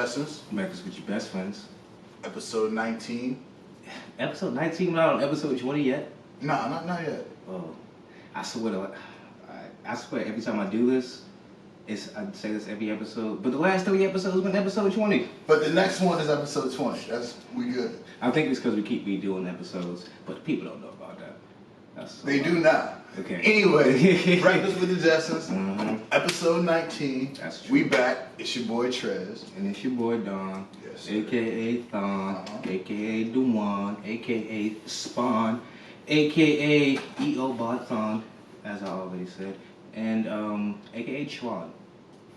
Jetsons. Breakfast with your best friends. Episode 19. Episode 19? We're not on episode 20 yet? Nah, not yet. Oh, I swear every time I do this, I say this every episode, but the last 3 episodes been episode 20. But the next one is episode 20. We good. I think it's because we keep redoing episodes, but people don't know about that. They do now. Okay. Anyway, Breakfast with the Jetsons, episode 19. That's true. We back. It's your boy Trez. And it's your boy Don, Yes, a.k.a. Thon, a.k.a. Duwan, a.k.a. Spawn, a.k.a. E.O. Thon, as I already said, and a.k.a. Schwan,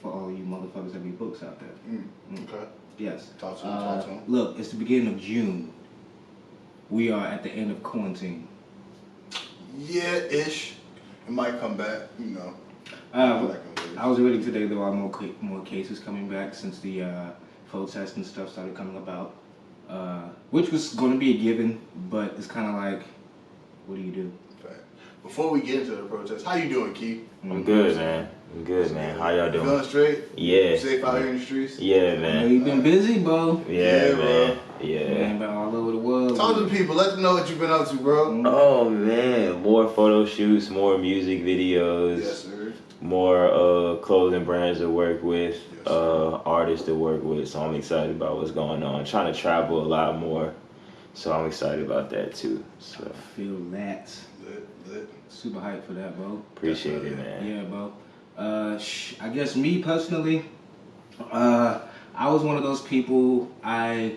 for all you motherfuckers that read books out there. Okay. Yes. Talk to him. Look, it's the beginning of June. We are at the end of quarantine. Yeah, ish. It might come back, you know. I was reading today there are more cases coming back since the protests and stuff started coming about, which was going to be a given, but it's kind of like, what do you do? Fact. Before we get into the protest, how you doing, Keith? I'm good, man. I'm good, man. How y'all doing? Feeling straight? Yeah. Safe out here in the streets? Yeah, I know man. you've been busy, bro. Yeah, bro. man. Yeah. Man, been all over the world. Talk to the people. Let them know what you've been up to, bro. Oh, man. More photo shoots, more music videos. Yes, sir. More clothing brands to work with, Yes, sir. artists to work with. So I'm excited about what's going on. Trying to travel a lot more. So I'm excited about that, too. So I feel that. Lit. Super hyped for that, bro. appreciate it, man. Yeah, bro. I guess me personally, I was one of those people. I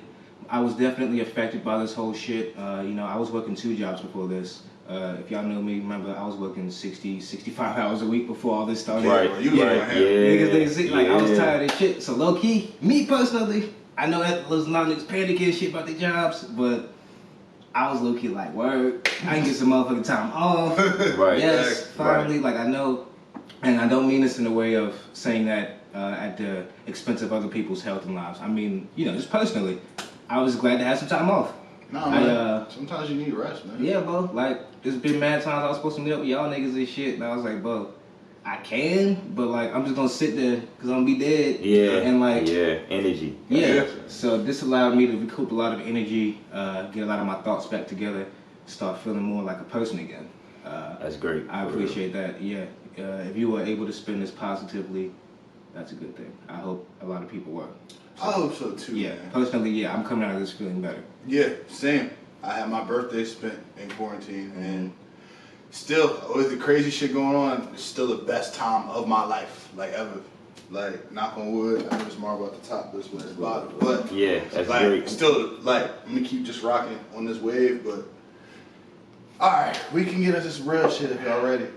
was definitely affected by this whole shit. I was working 2 jobs before this. If y'all know me, remember I was working 60, 65 hours a week before all this started. Right, You was right, right. I was tired of shit. So low key, me personally, I know that there's a lot of niggas panicking and shit about their jobs, but I was low key like, word, I can get some motherfucking time off. Right. Yes, finally, Right. like I know, and I don't mean this in a way of saying that at the expense of other people's health and lives. I mean, just personally, I was glad to have some time off. Nah, man. Sometimes you need rest, man. Yeah, bro. Like, there's been mad times I was supposed to meet up with y'all niggas and shit, and I was like, bro, I can, but like, I'm just gonna sit there because I'm gonna be dead. Yeah. And like, yeah, energy. yeah. So this allowed me to recoup a lot of energy, get a lot of my thoughts back together, start feeling more like a person again. That's great. I appreciate that. Yeah. If you were able to spend this positively, that's a good thing. I hope a lot of people were. I hope so too, Yeah. man. Personally, yeah, I'm coming out of this feeling better. Yeah, same. I had my birthday spent in quarantine, and still, with the crazy shit going on, it's still the best time of my life, like ever. Like, knock on wood, I know it's marble at the top, this was the bottom, but Yeah, that's like, great. still, like, I'm gonna keep just rocking on this wave, but alright, we can get into some real shit if y'all ready.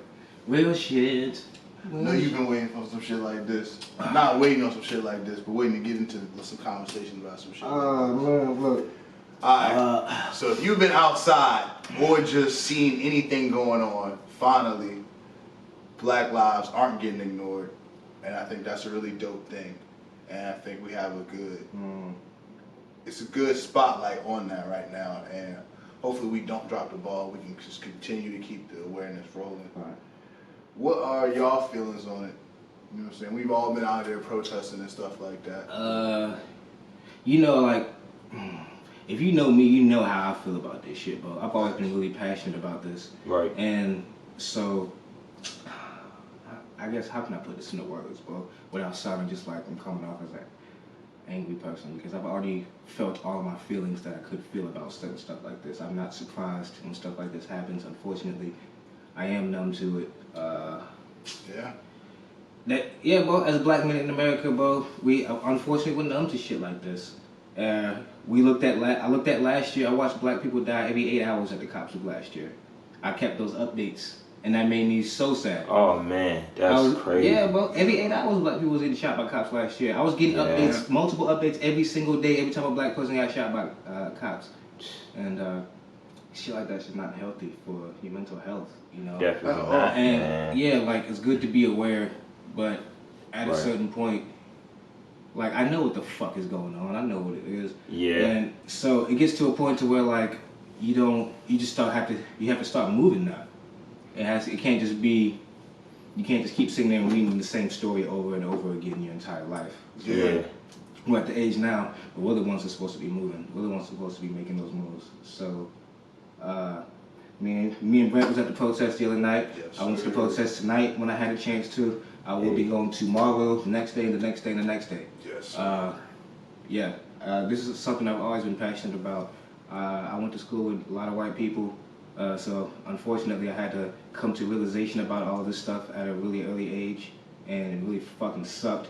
Real shit. I know you've been waiting for some shit like this. Not waiting on some shit like this, but waiting to get into some conversations about some shit like this. Look. Alright, so if you've been outside or just seen anything going on, finally, Black lives aren't getting ignored, and I think that's a really dope thing. And I think we have it's a good spotlight on that right now, and hopefully we don't drop the ball. We can just continue to keep the awareness rolling. Right. What are y'all feelings on it? You know what I'm saying? We've all been out there protesting and stuff like that. Like, if you know me, you know how I feel about this shit, bro. I've always been really passionate about this. Right. And so, I guess, how can I put this into words, bro? Without sounding just like I'm coming off as an angry person, because I've already felt all of my feelings that I could feel about certain stuff like this. I'm not surprised when stuff like this happens, unfortunately. I am numb to it. Yeah. Bro, as black men in America, bro, we unfortunately we're numb to shit like this. I looked at last year, I watched black people die every 8 hours at the cops of last year. I kept those updates, and that made me so sad. Oh, man. That's crazy. Yeah, bro, every 8 hours black people was getting shot by cops last year. I was getting updates, multiple updates every single day, every time a black person got shot by cops. And shit like that is not healthy for your mental health, Definitely Oh, not, And man. yeah, like, it's good to be aware, but at a certain point, like, I know what the fuck is going on. I know what it is. Yeah. And so it gets to a point to where, like, you have to start moving now. It can't just be, you can't just keep sitting there and reading the same story over and over again your entire life. Yeah. we're at the age now where we're the ones that's supposed to be moving. We're the ones supposed to be making those moves. So, me and Brent was at the protest the other night. Yes, I went to the protest tonight when I had a chance to. I will be going tomorrow, the next day, the next day, and the next day. Yes. This is something I've always been passionate about. I went to school with a lot of white people, so unfortunately I had to come to realization about all this stuff at a really early age, and it really fucking sucked.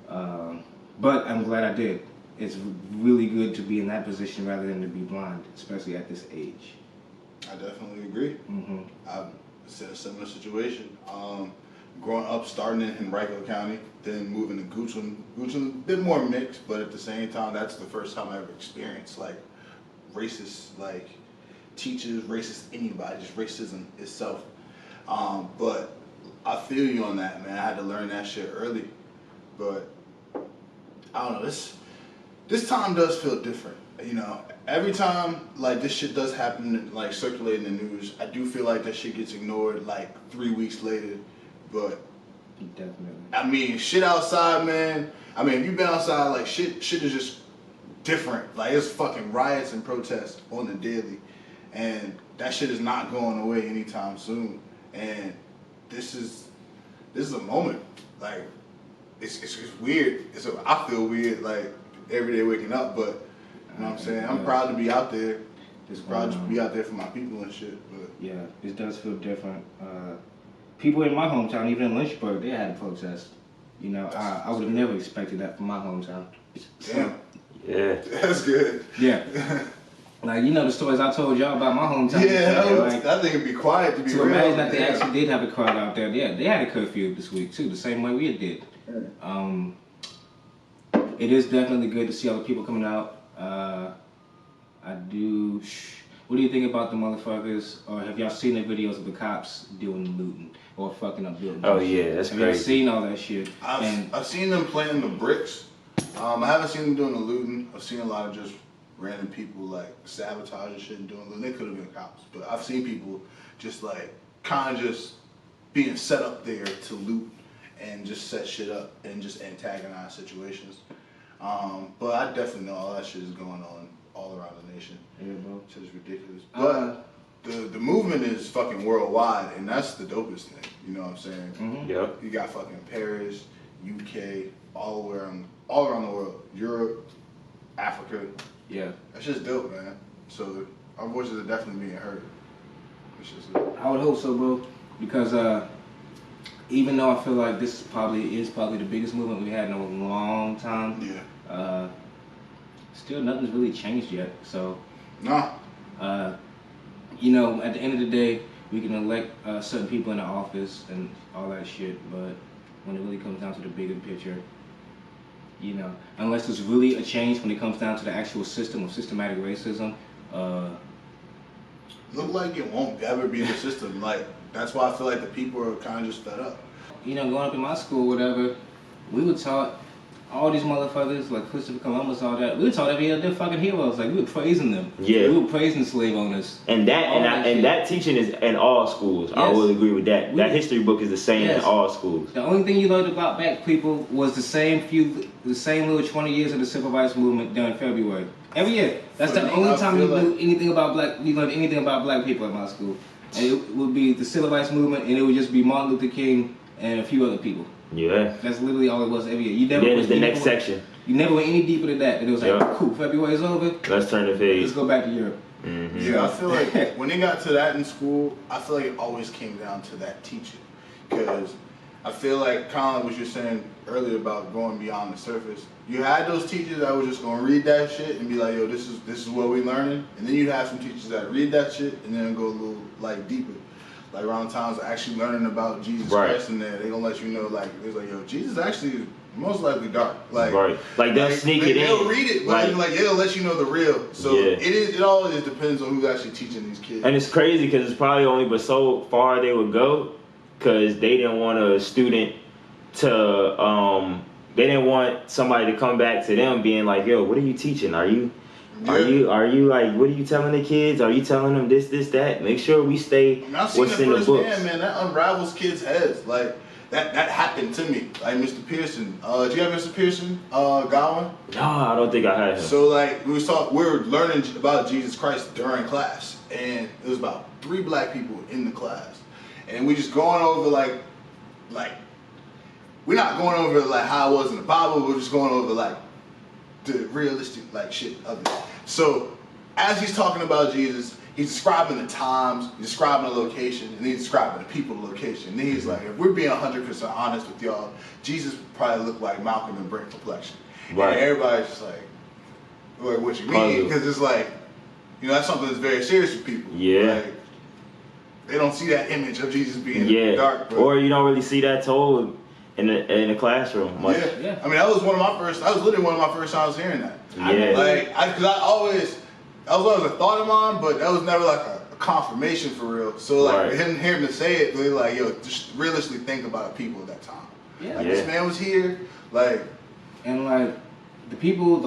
But I'm glad I did. It's really good to be in that position rather than to be blind, especially at this age. I definitely agree. Mm-hmm. I've in a similar situation. Growing up, starting in Henrico County, then moving to Goochland. Goochland, a bit more mixed, but at the same time, that's the first time I ever experienced like racist, like teachers, racist anybody, just racism itself. But I feel you on that, man. I had to learn that shit early, but I don't know. This time does feel different. You know, every time like this shit does happen, like circulate in the news, I do feel like that shit gets ignored like 3 weeks later. But Definitely. I mean, shit outside, man. I mean, if you've been outside, like shit is just different. Like it's fucking riots and protests on the daily, and that shit is not going away anytime soon. And this is a moment. Like it's weird. I feel weird like every day waking up, but you know what I'm saying. I'm proud to be out there. Just proud to be out there for my people and shit. But yeah, it does feel different. People in my hometown, even in Lynchburg, they had a protest. You know, I would have never expected that from my hometown. Damn. Yeah. That's good. Yeah. Like, you know the stories I told y'all about my hometown. Yeah, Like, I think it'd be quiet to be to real. imagine that they actually did have a crowd out there. Yeah, they had a curfew this week too, the same way we did. It is definitely good to see all the people coming out. What do you think about the motherfuckers? Or have y'all seen the videos of the cops doing looting or fucking up buildings? Oh yeah, that's have y'all crazy. seen all that shit? I've seen them planting the bricks. I haven't seen them doing the looting. I've seen a lot of just random people like sabotaging shit and doing looting. They could have been cops, but I've seen people just like kind of just being set up there to loot and just set shit up and just antagonize situations. But I definitely know all that shit is going on all around the nation. Yeah, bro. Shit is ridiculous. But the movement is fucking worldwide, and that's the dopest thing. You know what I'm saying? Mm-hmm. Yep. You got fucking Paris, UK, all around the world, Europe, Africa. Yeah. That's just dope, man. So our voices are definitely being heard. It's just I would hope so, bro. Because even though I feel like this is probably the biggest movement we had in a long time. Yeah. Still, nothing's really changed yet. So, Nah. you know, at the end of the day, we can elect certain people in the office and all that shit, but when it really comes down to the bigger picture, you know, unless there's really a change when it comes down to the actual system of systematic racism, Look like it won't ever be the system. Like that's why I feel like the people are kind of just fed up. you know, growing up in my school, whatever, we were taught all these motherfuckers, like Christopher Columbus, all that. We were taught every other fucking heroes. Like we were praising them. Yeah. We were praising slave owners. And that teaching is in all schools. I Yes. will agree with that. That history book is the same in all schools. The only thing you learned about black people was the same little 20 years of the civil rights movement during February. Every year. That's the only time you learned anything about black people at my school. And it would be the civil rights movement, and it would just be Martin Luther King and a few other people. Yeah. That's literally all it was every year. You never Then it's the next section. You never went any deeper than that. And it was like, cool, February's over. Let's turn the page. Let's go back to Europe. Mm-hmm. Yeah, I feel like when they got to that in school, I feel like it always came down to that teaching. Because I feel like, Colin, what you're saying earlier about going beyond the surface, you had those teachers that were just going to read that shit and be like, yo, this is what we learning. And then you'd have some teachers that read that shit and then go a little, like, deeper. Like, around times actually learning about Jesus Christ in there, they going to let you know, like, it's like, yo, Jesus actually is most likely dark. Like, Like they'll sneak it in. They'll read it, but they'll let you know the real. So it always depends on who's actually teaching these kids. And it's crazy because it's probably only but so far they would go because they didn't want a student to, they didn't want somebody to come back to them being like, yo, what are you teaching? Are you like, what are you telling the kids? Are you telling them this, that? Make sure we stay I've seen what's in the books. Man, that unravels kids' heads. Like, that happened to me. Like Mr. Pearson. Do you have Mr. Pearson, Godwin? No, I don't think I had him. So like we were learning about Jesus Christ during class, and it was about 3 black people in the class, and we just going over like we're not going over like how it was in the Bible. We're just going over like the realistic like shit of it. So as he's talking about Jesus, he's describing the times, he's describing the location, and he's describing the people, the location. And he's like, if we're being 100% honest with y'all, Jesus probably looked like Malcolm in Brent complexion. Right. And everybody's just like what you mean? Because it's like, you know, that's something that's very serious for people. Yeah. Like, they don't see that image of Jesus being dark. But or you don't really see that told in the classroom much. yeah. I mean, that was literally one of my first times hearing that. Yeah. Like, that was always a thought of mine, but that was never like a confirmation for real. So like, Right. hearing to say it, really like, yo, just realistically think about the people at that time. Yeah. Like, this man was here, like, And like the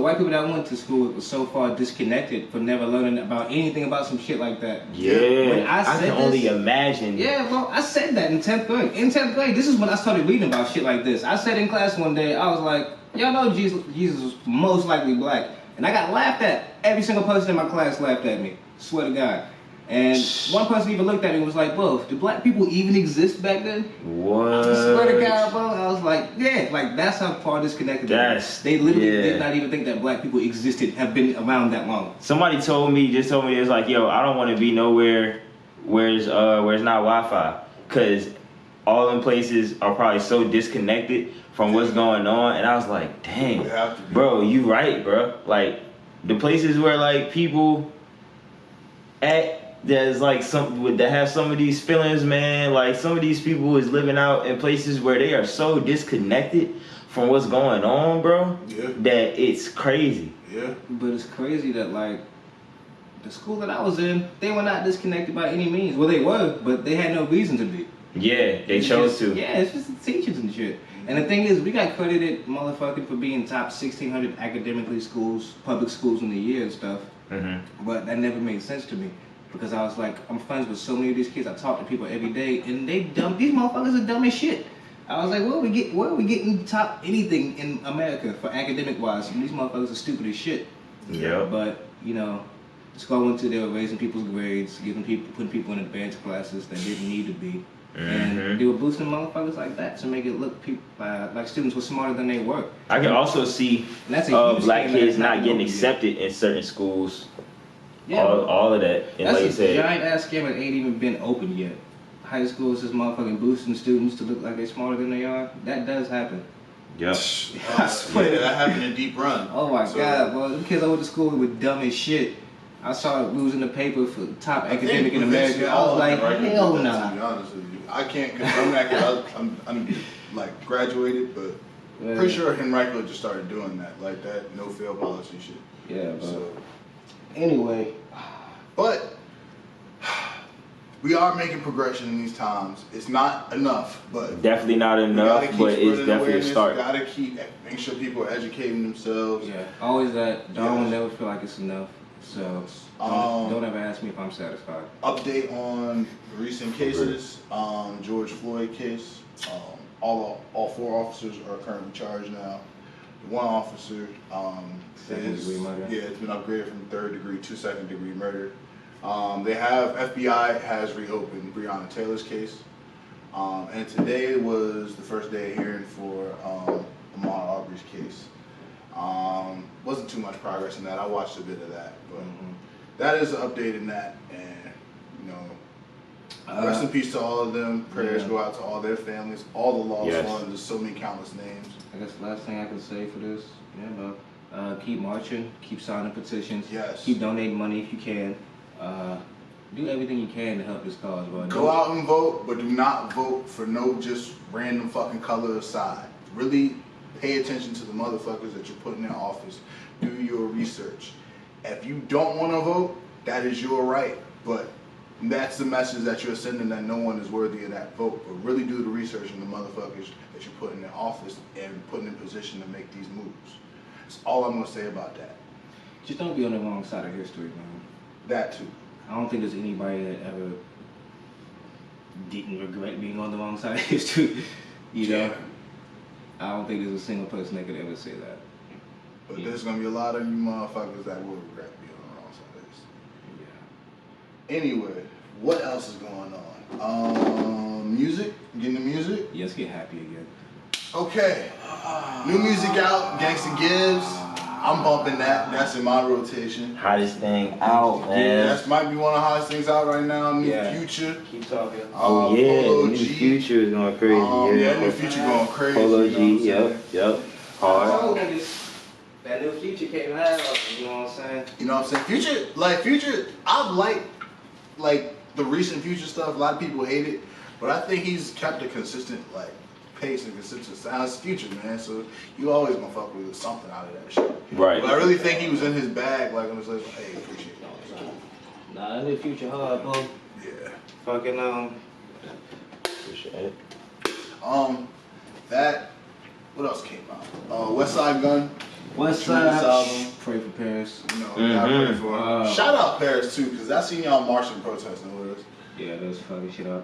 white people that went to school was so far disconnected from never learning about anything about some shit like that. Yeah. When I I said can only this- imagine. Yeah, well, I said that in 10th grade. In 10th grade, this is when I started reading about shit like this. I said in class one day, I was like, y'all know Jesus was most likely black. And I got laughed at. Every single person in my class laughed at me. Swear to God. And one person even looked at me and was like, bro, do black people even exist back then? What? I swear to God, bro. I was like, yeah, like that's how far disconnected they were. They literally did not even think that black people existed, have been around that long. Somebody just told me, it was like, yo, I don't want to be nowhere where it's not Wi-Fi. Because all them places are probably so disconnected from what's going on. And I was like, dang, bro, you right, bro. Like, the places where, like, people there's like that have some of these feelings, man. Like, some of these people is living out in places where they are so disconnected from what's going on, bro. Yeah. That it's crazy. Yeah. But it's crazy that like the school that I was in, they were not disconnected by any means. Well, they were, but they had no reason to be. Yeah, they chose to. Yeah, it's just the teachers and shit. And the thing is, we got credited motherfucking for being top 1,600 academically public schools in the year and stuff. Mm-hmm. But that never made sense to me. Because I was like, I'm friends with so many of these kids. I talk to people every day, and these motherfuckers are dumb as shit. I was like, where are we getting top anything in America for academic wise? And these motherfuckers are stupid as shit. Yeah. But, you know, the school I went to, they were raising people's grades, putting people in advanced classes that didn't need to be. And they were boosting motherfuckers like that to make it look like students were smarter than they were. I can also see That's a huge black scam kids that's not not getting over yet. accepted in certain schools. Yeah, all of that. And that's like you a said, giant ass scam that ain't even been opened yet. High school is just motherfucking boosting students to look like they're smarter than they are. That does happen. yep. I swear. Yeah, that happened in Deep Run. Oh my God, bro. Them kids I went to school with were dumb as shit. I saw it losing the paper for top academic in America. I was like, hell To be nah. honest with you, I can't because I'm like graduated, but Yeah. pretty sure Henrico just started doing that, like that no fail policy shit. Yeah, bro. So, Anyway, but we are making progression in these times. It's not enough, but Definitely not we enough, gotta keep but it's spreading definitely a awareness. start. Gotta keep making sure people are educating themselves. yeah, always that. Don't Yes. never feel like it's enough. So don't ever ask me if I'm satisfied. Update on recent cases. George Floyd case. All 4 officers are currently charged now. The 1 officer Second-degree murder. Yeah, it's been upgraded from 3rd degree to 2nd degree murder. FBI has reopened Breonna Taylor's case. And today was the first day of hearing for Ahmaud Arbery's case. Wasn't too much progress in that. I watched a bit of that, but that is an update in that. And you know, rest in peace to all of them. Prayers go out to all their families, all the lost ones. There's so many countless names. I guess the last thing I can say for this, keep marching, keep signing petitions, Yes. keep donating money if you can. Do everything you can to help this cause, bro. Go out and vote, but do not vote for no just random fucking color aside. Really pay attention to the motherfuckers that you're putting in office. Do your research. If you don't want to vote, that is your right. But that's the message that you're sending, that no one is worthy of that vote. But really do the research on the motherfuckers that you're putting in office and putting in position to make these moves. That's all I'm going to say about that. Just don't be on the wrong side of history, man. That too. I don't think there's anybody that ever didn't regret being on the wrong side of history. You know, I don't think there's a single person that could ever say that. But there's gonna be a lot of you motherfuckers that will regret being on the wrong side of this. Yeah. Anyway, what else is going on? Music? Getting the music? Yeah, let's get happy again. Okay. New music out, Gangsta Gibbs. I'm bumping that. That's in my rotation. Hottest thing out, man. That might be one of the hottest things out right now. New Yeah. Future. Keep talking. Oh yeah, Polo New G. Future is going crazy. Yeah, New Future going crazy. Polo you know G, what I'm saying? yep. Hard. That New Future came out, you know what I'm saying? You know what I'm saying? Future, I like the recent Future stuff. A lot of people hate it, but I think he's kept a consistent pace and consistent sound. It's Future, man. So you always gonna fuck with something out of that shit. Right. But I really think he was in his bag. Like I was like, hey, appreciate it. Nah, that New Future hard, bro. Yeah. Fucking Appreciate it. That. What else came out? West Side Gun. West Tremendous Side. album. Pray for Paris. You know, gotta pray for him. Mhm. Shout out Paris too, cause I seen y'all marching protesting with us. Yeah, those fucking shit up.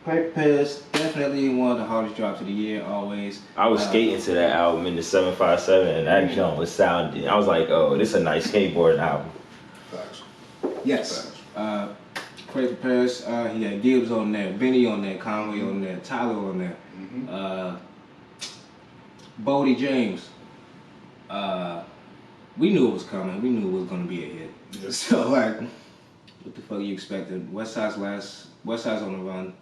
Pray for Paris, definitely one of the hardest drops of the year, always. I was skating to that album in the 757, and that jump was sounding. I was like, oh, this is a nice skateboarding album. Facts. Yes. Pray for Paris, he had Gibbs on there, Benny on there, Conway on there, Tyler on there. Bodie James. We knew it was coming. We knew it was gonna be a hit. Yes. So like, what the fuck you expected? West Side's on the run.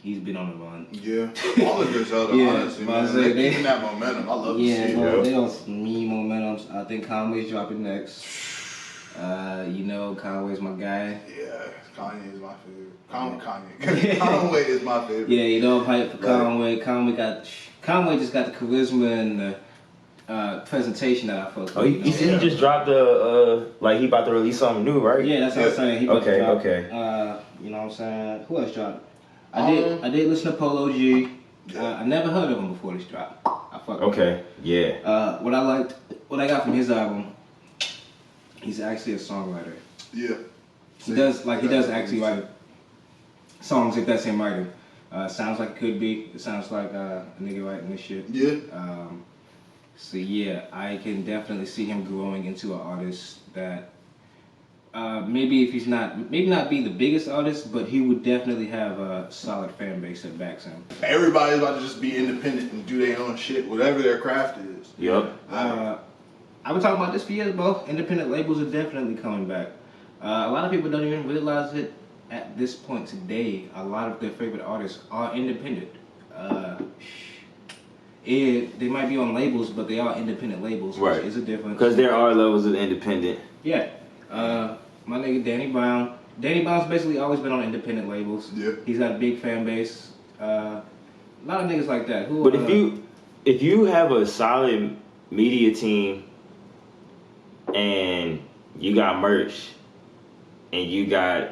He's been on the run. Yeah. All of Griselda, Yeah, honestly, but I man. say They're they- keeping that momentum. I love to see Yeah, it. bro, they on some mean momentums. I think Conway's dropping next. You know, Conway's my guy. Yeah, Kanye is my favorite. Kanye. Conway is my favorite. Yeah, you know, I'm hyped for Conway. Conway just got the charisma and the presentation that I fuck with. Oh, you said he just dropped he about to release something new, right? Yeah, that's what I'm saying. He about to Okay, drop, okay. you know what I'm saying? Who else dropped? I did listen to Polo G. I never heard of him before this drop. I fuck with him. Okay, yeah. What I got from his album, he's actually a songwriter. Yeah. He does actually write songs if that's him writing. Sounds like it could be. It sounds like a nigga writing this shit. Yeah. So yeah, I can definitely see him growing into an artist that maybe not be the biggest artist, but he would definitely have a solid fan base that backs him. Everybody's about to just be independent and do their own shit, whatever their craft is. Yep. I've been talking about this for years, bro. Independent labels are definitely coming back. A lot of people don't even realize it at this point today. A lot of their favorite artists are independent. They might be on labels, but they are independent labels, Right. which is a difference. Because there are levels of independent. Yeah. My nigga Danny Brown. Danny Brown's basically always been on independent labels. Yeah. He's got a big fan base. A lot of niggas like that. But if you have a solid media team and you got merch and you got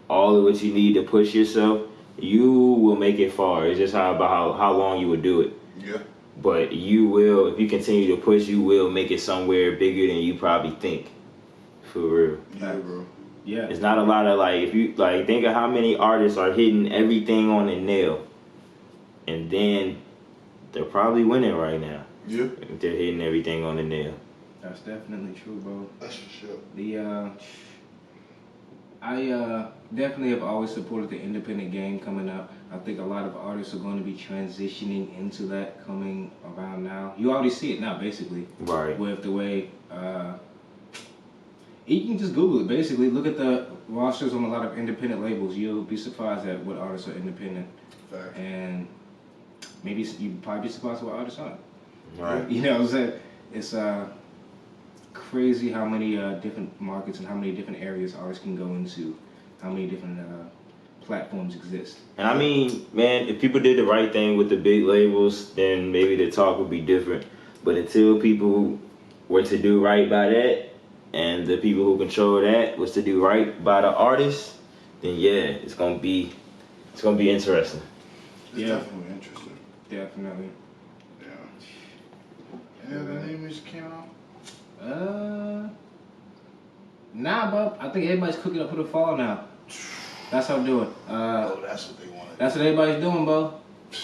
all of what you need to push yourself, you will make it far. It's just about how long you would do it. Yeah. But you will, if you continue to push, you will make it somewhere bigger than you probably think. For real. Yeah, bro. Yeah. It's not a lot of if you think of how many artists are hitting everything on the nail. And then they're probably winning right now. Yeah. If they're hitting everything on the nail. That's definitely true, bro. That's for sure. I definitely have always supported the independent game coming up. I think a lot of artists are going to be transitioning into that coming around now. You already see it now, basically. Right. With the way, you can just Google it, basically. Look at the rosters on a lot of independent labels. You'll be surprised at what artists are independent. Fact. And maybe you'd probably be surprised at what artists aren't. Right. You know what I'm saying? It's crazy how many different markets and how many different areas artists can go into, how many different platforms exist. And I mean, man, if people did the right thing with the big labels, then maybe the talk would be different. But until people were to do right by that, and the people who control that was to do right by the artists, then yeah, it's gonna be interesting. It's definitely interesting. Definitely. Yeah. Any other name that came out? Nah, bro. I think everybody's cooking up for the fall now. That's how I'm doing. Oh, that's what they wanted. That's what everybody's doing, bro.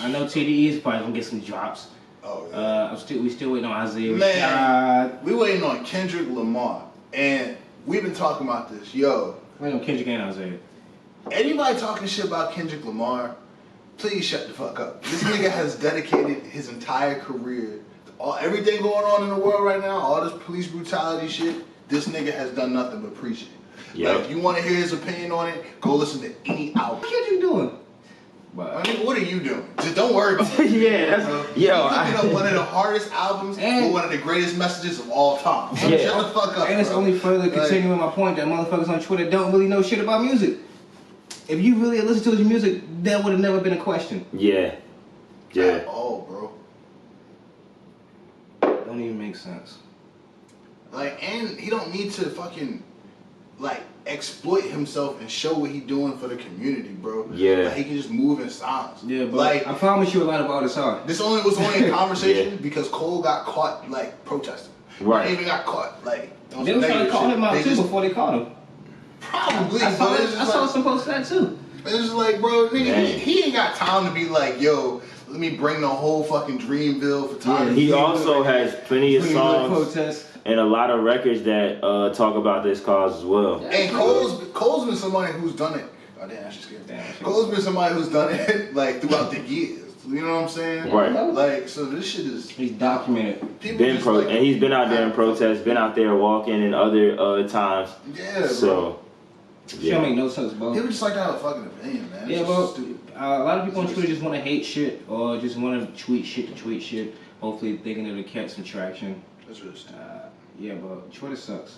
I know TDE is probably gonna get some drops. Oh yeah. We still waiting on Isaiah Man, Rashad. we waiting on Kendrick Lamar, and we've been talking about this. Yo, Wait on Kendrick and Isaiah. anybody talking shit about Kendrick Lamar, please shut the fuck up. This nigga has dedicated his entire career to everything going on in the world right now, all this police brutality shit. This nigga has done nothing but preach it. Yep. Like, if you want to hear his opinion on it, go listen to any album. What Kendrick doing? But I mean, what are you doing? Just don't worry about it. Yeah, that's You're yo. picking up one of the hardest albums And- with one of the greatest messages of all time. So Yeah. shut the fuck up. And it's bro. only further Like, continuing my point that motherfuckers on Twitter don't really know shit about music. If you really listened to his music, that would have never been a question. Yeah, yeah. At all, bro. Don't even make sense. Like, and he don't need to fucking like exploit himself and show what he doing for the community, bro. Yeah. Like, he can just move in silence. Yeah, but like I promise you a lot of artists are. this was only a conversation Yeah. because Cole got caught like protesting. Right. He even got caught like. on They some were trying to negative call shit. him out They too just- before they caught him. Probably, I saw, but it's I just saw like, some posts of that too. it's just like, bro, nigga, Man. he ain't got time to be like, yo, let me bring the whole fucking Dreamville photography. He also has plenty of Greenwood songs protest. and a lot of records that talk about this cause as well. And Cole's been somebody who's done it. Oh damn, she's scared. Damn, Cole's been somebody who's done it like throughout the years. You know what I'm saying? Right. Like, so this shit is He's documented. people Been just, pro like, and he's been out there in protest, been out there walking in other times. Yeah, bro. So Shit yeah. don't make no sense, bro. People just like to have a fucking opinion, man. It's Yeah, just bro. stupid. A lot of people on Twitter just want to hate shit or just want to tweet shit. Hopefully thinking it'll catch some traction. That's really stupid. Yeah, but Twitter sucks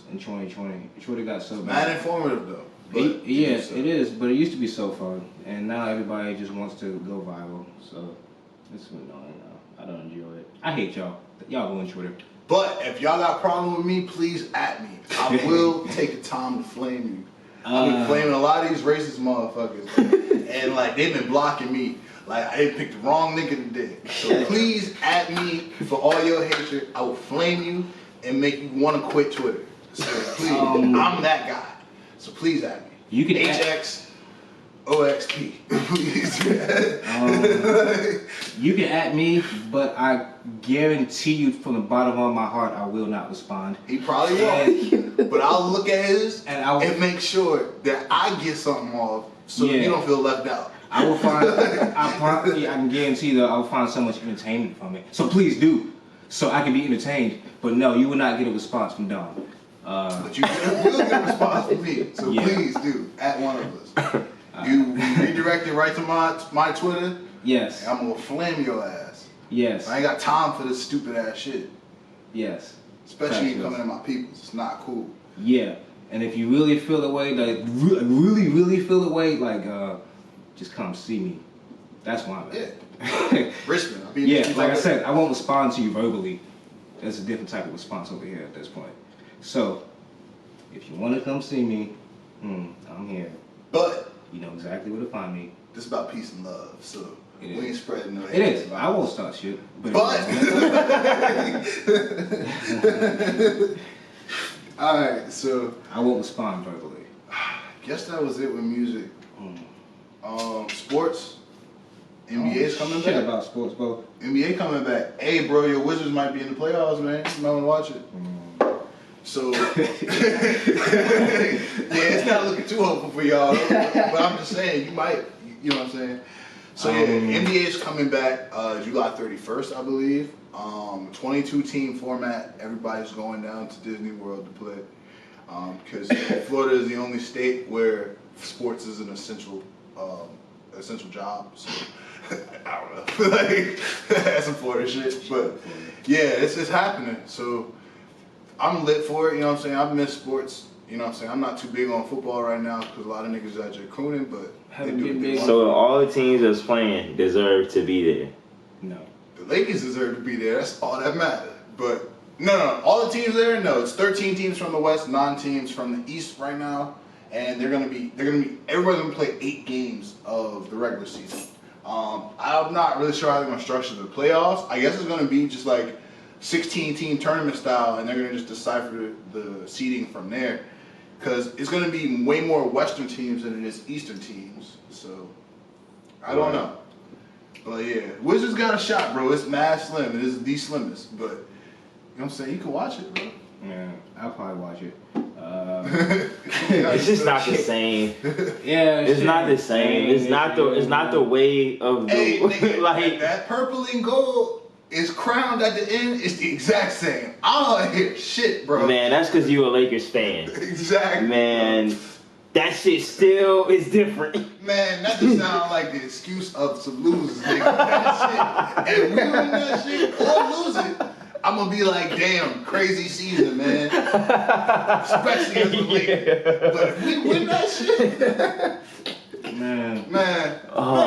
in 2020. Twitter got so Mad bad. informative though. But Yeah, so- it is, but it used to be so fun, and now everybody just wants to go viral. So it's annoying now. I don't enjoy it. I hate y'all. Y'all go on Twitter. But if y'all got a problem with me, please at me. I will take the time to flame you. I've been flaming a lot of these racist motherfuckers, and like they've been blocking me. Like I didn't pick the wrong nigga today. So please at me for all your hatred. I will flame you and make you want to quit Twitter. So please, I'm that guy. So please at me. You can HXOXP. Please. You can at me, but I guarantee you from the bottom of my heart, I will not respond. He probably won't. But I'll look at his And I will- and make sure that I get something off so Yeah. you don't feel left out. I will find. I can guarantee that I will find so much entertainment from it. So please do, so I can be entertained. But no, you will not get a response from Don. But you will get a response from me. So Yeah. please do at one of us. You redirect it right to my Twitter. Yes. And I'm gonna flame your ass. Yes. I ain't got time for this stupid ass shit. Yes. Especially Factuals. coming in my peoples. It's not cool. Yeah. And if you really feel the way, like really feel the way, like just come see me. That's why I'm at. Richmond. I'll be in Yeah, Richmond like I all day. said, I won't respond to you verbally. There's a different type of response over here at this point. So, if you want to come see me, I'm here. But You know exactly where to find me. this is about peace and love. So It we is. ain't spreading no It hate. is. I won't start shit. But Alright, so I won't respond verbally. guess that was it with music. Mm. Sports. NBA's coming Shit back. about sports, bro. NBA coming back. Hey, bro, your Wizards might be in the playoffs, man. You might want to watch it. So, yeah, it's not looking too hopeful for y'all. But I'm just saying, you might. You know what I'm saying? So, yeah, NBA is coming back July 31st, I believe. 22-team format. Everybody's going down to Disney World to play. Because Florida is the only state where sports is an essential job. So, I don't know. Like, that's some Florida shit. But, yeah, it's happening. So, I'm lit for it, you know what I'm saying? I miss sports, you know what I'm saying? I'm not too big on football right now because a lot of niggas out there crooning, but they do what they want. So all the teams that's playing deserve to be there. No. The Lakers deserve to be there. That's all that matters. But no, all the teams there. No, it's 13 teams from the West, 9 teams from the East right now, and everybody's gonna play 8 games of the regular season. I'm not really sure how they're gonna structure the playoffs. I guess it's gonna be just like 16-team tournament style, and they're gonna just decipher the seeding from there, because it's gonna be way more Western teams than it is Eastern teams. So I don't know. But yeah, Wizards got a shot, bro. It's mad slim. It is the slimmest, but you know what I'm saying? You can watch it, bro. Yeah, I'll probably watch it. It's just not the same. Yeah, It's not the same. It's not the way of the Hey, nigga, like that purple and gold is crowned at the end. It's the exact same. I don't hear shit, bro. man. That's because you a Lakers fan, Exactly. man. That shit still is different. Man, that just sounds like the excuse of some losers, nigga. That shit. If we win that shit or lose it, I'm gonna be like, damn, crazy season, man. Especially as a Laker. But if we win that shit, man. Oh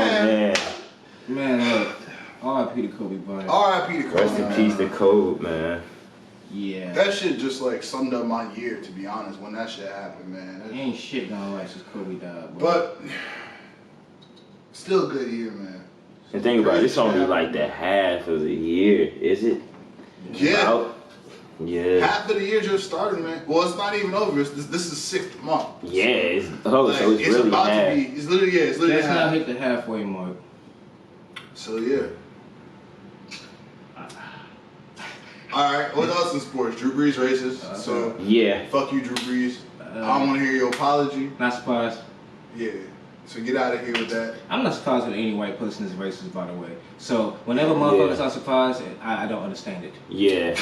man. Look, R.I.P. to Kobe Bryant. R.I.P. to Kobe. Rest in peace to Kobe, man. Yeah. That shit just like summed up my year, to be honest, when that shit happened, man. Ain't shit gonna right since Kobe died, bro. But still a good year, man. And think about it, it's only like the half of the year, is it? Yeah. About? Yeah. Half of the year just started, man. Well, it's not even over. This is 6th month. Yeah, it's Like, so it's really about half. to be. It's literally Let's half. not hit the halfway mark. So yeah. All right. What else in sports? Drew Brees racist. So Yeah. fuck you, Drew Brees. I don't want to hear your apology. Not surprised. Yeah. So get out of here with that. I'm not surprised when any white person is racist, by the way. So whenever motherfuckers are surprised, I don't understand it. Yeah.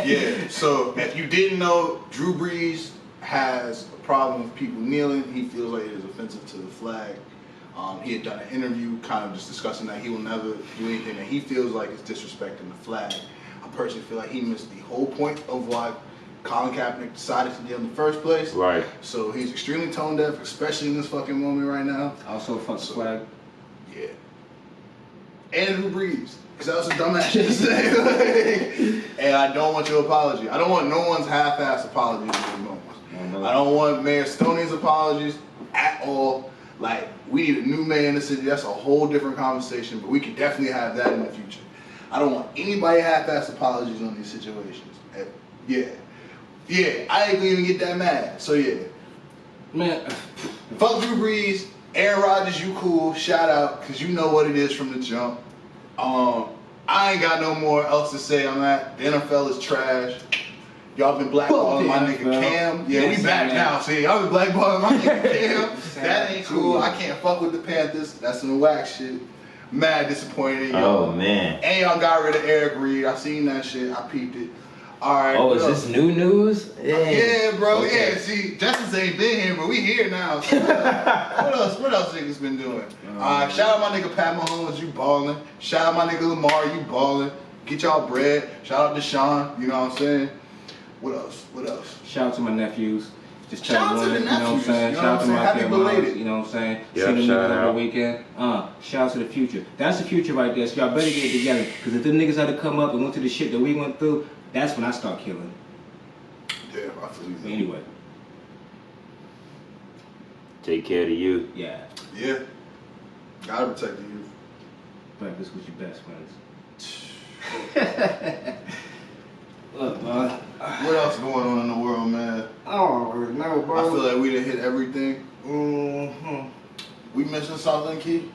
Yeah. So if you didn't know, Drew Brees has a problem with people kneeling. He feels like it is offensive to the flag. He had done an interview kind of just discussing that he will never do anything that he feels like is disrespecting the flag. I personally feel like he missed the whole point of why Colin Kaepernick decided to kneel in the first place. Right. So he's extremely tone deaf, especially in this fucking moment right now. Also, fuck the flag. Yeah. And Drew Brees. Because that was a dumbass shit to say. And I don't want your apology. I don't want no one's half-ass apologies in these moments. I don't want Mayor Stoney's apologies at all. Like, we need a new mayor in the city. That's a whole different conversation, but we can definitely have that in the future. I don't want anybody half-ass apologies on these situations. Yeah, I ain't gonna even get that mad. So yeah. Man. Fuck Drew Brees. Aaron Rodgers, you cool. Shout out, because you know what it is from the jump. I ain't got no more else to say on that. The NFL is trash. Y'all been blackballing my nigga Cam. Yeah, we back now. See, y'all been blackballing my nigga Cam. That ain't cool. I can't fuck with the Panthers. That's some whack shit. Mad disappointed in y'all. Oh man. And y'all got rid of Eric Reed. I seen that shit. I peeped it. Alright. Oh, is this new news? Yeah, bro. Okay. Yeah, see, Jetsons ain't been here, but we here now. So, what else niggas been doing? Shout out my nigga Pat Mahomes, you ballin'. Shout out my nigga Lamar, you ballin'. Get y'all bread. Shout out to Deshaun, you know what I'm saying? What else? Shout out to my nephews. Just Shout out to the you know what I'm nephews, saying? you know Shout out what to I'm my saying? Happy family, belated. you know what I'm saying? Yeah, See them shout niggas out. over the weekend. Shout out to the future. That's the future right there. So y'all better get it together. Because if them niggas had to come up and went through the shit that we went through, that's when I start killing. Yeah, I feel you. But anyway. Take care of you. Yeah. Yeah. Gotta protect the youth. Breakfast with your best friends. Look, bro. What else going on in the world, man? I don't really know, bro. I feel like we done hit everything. Mm-hmm. We missing something, Key?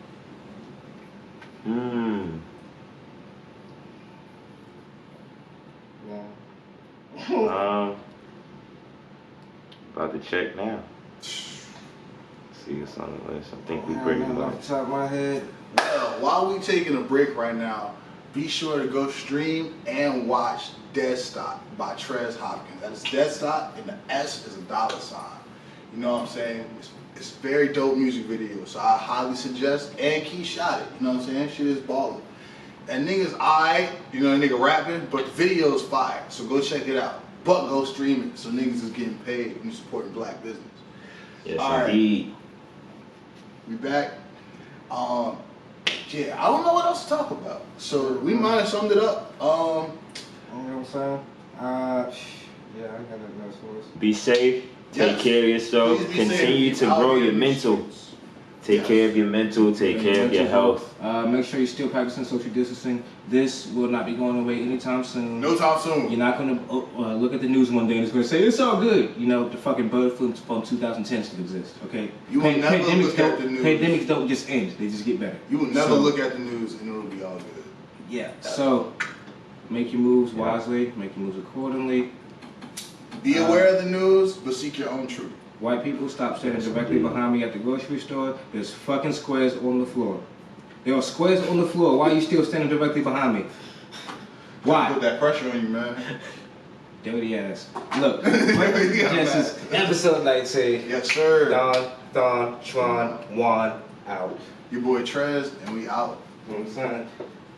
About to check now. See what's on the list. I think we I pretty don't know much. off the top of my head. Well, while we taking a break right now, be sure to go stream and watch Dead Stock by Trez Hopkins. That is Dead Stock, and the S is a $. You know what I'm saying? It's very dope music video, so I highly suggest. And Key shot it. You know what I'm saying? Shit is ballin'. That nigga's alright, you know, that nigga rapping, but the video's fire. So go check it out. But go stream it, so niggas is getting paid and supporting black business. Yes, All right. indeed. We back. Yeah, I don't know what else to talk about. So we might have summed it up. You know what I'm saying? Yeah, I got that for us. Be safe. Take Yes. care of yourself. Please be Continue safe. to Out grow here your in these mental. streets. Take care of your mental. Take care of your health. Make sure you're still practicing social distancing. This will not be going away anytime soon. No time soon. You're not gonna look at the news one day and it's gonna say it's all good. You know, the fucking bird flu from 2010 still exists. Okay. You will never look at the news. Pandemics don't just end; they just get better. You will never look at the news and it'll be all good. Yeah. So make your moves wisely. Make your moves accordingly. Be aware of the news, but seek your own truth. White people, stop standing directly behind me at the grocery store. There's fucking squares on the floor. There are squares on the floor. Why are you still standing directly behind me? Why? Put that pressure on you, man. Dirty ass. Look, Jetsons, episode 19. Yes, sir. Don, Tron, Juan, out. Your boy Trez, and we out. You know what I'm saying?